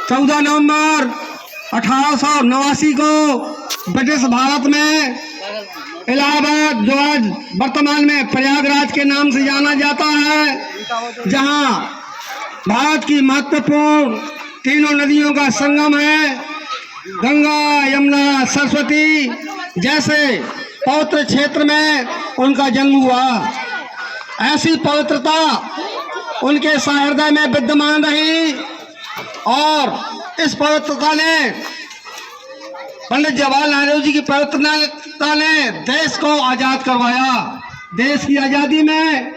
14 नवंबर 1889 को ब्रिटिश भारत में इलाहाबाद, जो आज वर्तमान में प्रयागराज के नाम से जाना जाता है, जहां भारत की महत्वपूर्ण तीनों नदियों का संगम है, गंगा, यमुना, सरस्वती जैसे पवित्र क्षेत्र में उनका जन्म हुआ। ऐसी पवित्रता उनके हृदय में विद्यमान रही और इस पवित्रता ने, पंडित जवाहरलाल नेहरू जी की पवित्रता ने देश को आज़ाद करवाया, देश की आज़ादी में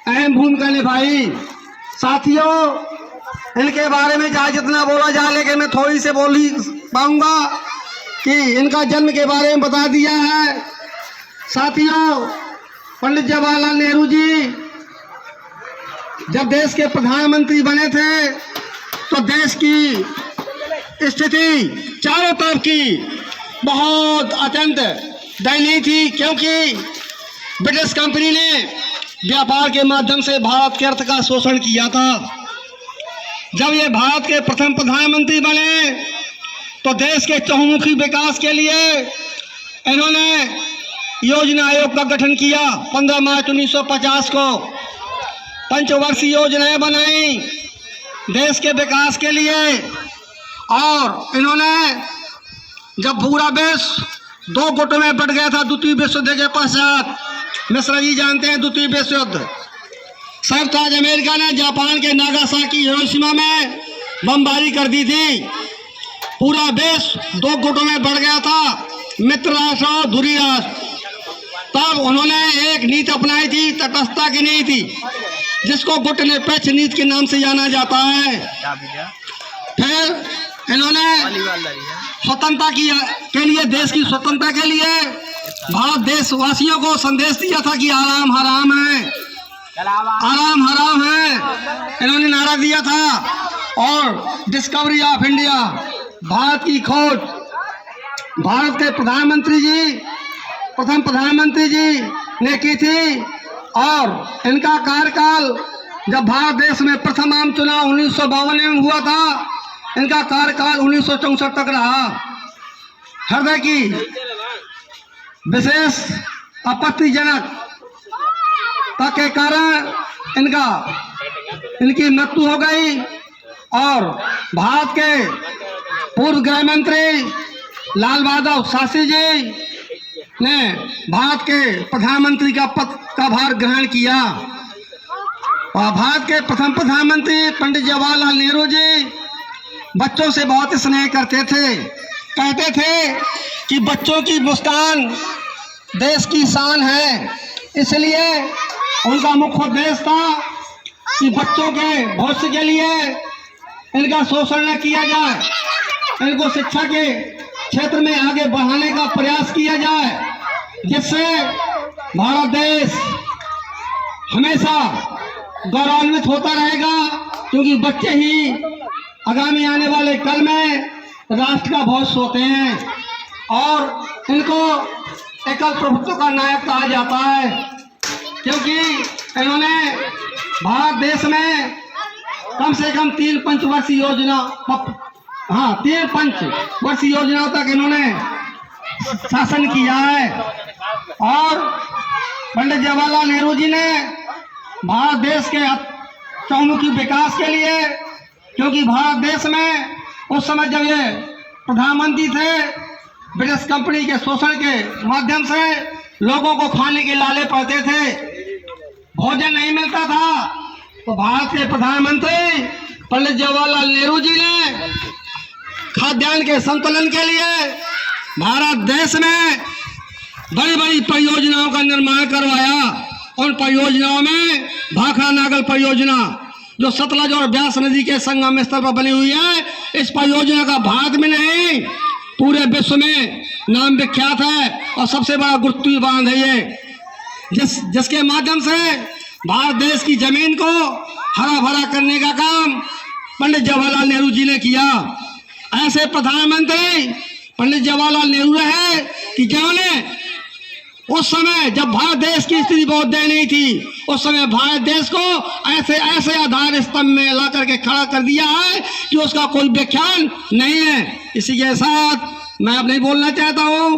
अहम भूमिका निभाई। साथियों, इनके बारे में चाहे जितना बोला जाए, लेकिन मैं थोड़ी से बोल ही पाऊंगा कि इनका जन्म के बारे में बता दिया है। साथियों, पंडित जवाहरलाल नेहरू जी जब देश के प्रधानमंत्री बने थे तो देश की स्थिति चारों तरफ की बहुत अत्यंत दयनीय थी, क्योंकि ब्रिटिश कंपनी ने व्यापार के माध्यम से भारत के अर्थ का शोषण किया था। जब ये भारत के प्रथम प्रधानमंत्री बने तो देश के चहुमुखी विकास के लिए इन्होंने योजना आयोग का गठन किया। 15 मार्च 1950 को पंचवर्षीय योजनाएं बनाई देश के विकास के लिए। और इन्होंने, जब पूरा देश दो गुटों में बट गया था द्वितीय विश्व युद्ध के पश्चात, मिश्रा जी जानते हैं द्वितीय विश्व युद्ध, संयुक्त राज्य अमेरिका ने जापान के नागासाकी, हिरोशिमा में बमबारी कर दी थी। पूरा देश दो गुटों में बढ़ गया था, मित्र राष्ट्र और धुरी राष्ट्र। तब उन्होंने एक नीति अपनाई थी, तटस्थता की नीति, जिसको गुट निरपेक्ष नीति के नाम से जाना जाता है। फिर इन्होंने स्वतंत्रता के लिए, देश की स्वतंत्रता के लिए भारत देशवासियों को संदेश दिया था कि आराम हराम है, आराम हराम है, इन्होंने नारा दिया था। और डिस्कवरी ऑफ इंडिया, भारत की खोज, भारत के प्रधानमंत्री जी, प्रथम प्रधानमंत्री जी ने की थी। और इनका कार्यकाल, जब भारत देश में प्रथम आम चुनाव 1952 में हुआ था, इनका कार्यकाल 1964 तक रहा। हृदय की विशेष आपत्तिजनकता के कारण इनकी मृत्यु हो गई। और भारत के पूर्व गृह मंत्री लाल बहादुर शास्त्री जी ने भारत के प्रधानमंत्री का पद का भार ग्रहण किया। और भारत के प्रथम प्रधानमंत्री पंडित जवाहरलाल नेहरू जी बच्चों से बहुत स्नेह करते थे। कहते थे कि बच्चों की मुस्कान देश की शान है। इसलिए उनका मुख्य उद्देश्य था कि बच्चों के भविष्य के लिए इनका शोषण न किया जाए, इनको शिक्षा के क्षेत्र में आगे बढ़ाने का प्रयास किया जाए, जिससे भारत देश हमेशा गौरवान्वित होता रहेगा, क्योंकि बच्चे ही आगामी आने वाले कल में राष्ट्र का भविष्य होते हैं। और इनको एकल प्रभुत्व का नायक कहा जाता है, क्योंकि इन्होंने भारत देश में कम से कम 3 पंचवर्षीय योजना, 3 पंचवर्षीय योजनाओं तक इन्होंने शासन किया है। और पंडित जवाहरलाल नेहरू जी ने भारत देश के चहुमुखी विकास के लिए, क्योंकि भारत देश में उस समय जब ये प्रधानमंत्री थे, ब्रिटिश कंपनी के शोषण के माध्यम से लोगों को खाने के लाले पड़ते थे, भोजन नहीं मिलता था। तो भारत के प्रधानमंत्री पंडित जवाहरलाल नेहरू जी ने खाद्यान्न के संतुलन के लिए भारत देश में बड़ी बड़ी परियोजनाओं का निर्माण करवाया। उन परियोजनाओं में भाखड़ा नागल परियोजना, जो सतलज और ब्यास नदी के संगम स्थल पर बनी हुई है, इस परियोजना का भारत में नहीं पूरे विश्व में नाम विख्यात है और सबसे बड़ा गुरुत्वीय बांध है ये, जिसके माध्यम से भारत देश की जमीन को हरा भरा करने का काम पंडित जवाहरलाल नेहरू जी ने किया। ऐसे प्रधानमंत्री पंडित जवाहरलाल नेहरू है कि जिन्होंने उस समय जब भारत देश की स्थिति बहुत दयनीय थी, उस समय भारत देश को ऐसे ऐसे आधार स्तंभ में ला करके खड़ा कर दिया है कि उसका कोई व्याख्यान नहीं है। इसी के साथ मैं अब नहीं बोलना चाहता हूँ।